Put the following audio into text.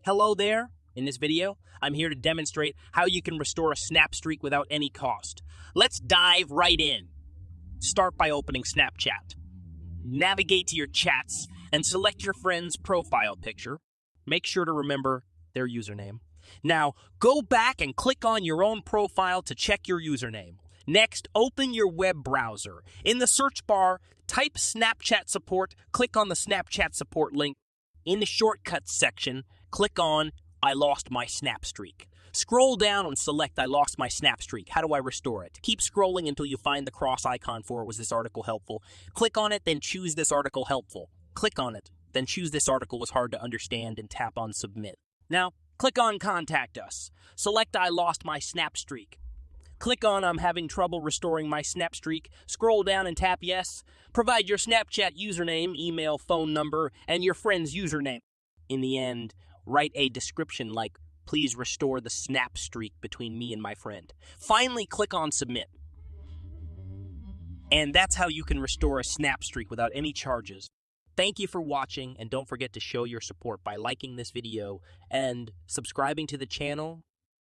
Hello there. In this video, I'm here to demonstrate how you can restore a snap streak without any cost. Let's dive right in. Start by opening Snapchat. Navigate to your chats and select your friend's profile picture. Make sure to remember their username. Now, go back and click on your own profile to check your username. Next, open your web browser. In the search bar, type Snapchat support, click on the Snapchat support link. In the shortcuts section, click on I lost my snap streak. Scroll down and select I lost my snap streak. How do I restore it? Keep scrolling until you find the cross icon for was this article helpful. Click on it, then choose this article helpful. Click on it, then choose this article was hard to understand and tap on submit. Now, click on contact us. Select I lost my snap streak. Click on I'm having trouble restoring my snap streak. Scroll down and tap yes. Provide your Snapchat username, email, phone number, and your friend's username. In the end, write a description like, please restore the snap streak between me and my friend. Finally, click on submit. And that's how you can restore a snap streak without any charges. Thank you for watching, and don't forget to show your support by liking this video and subscribing to the channel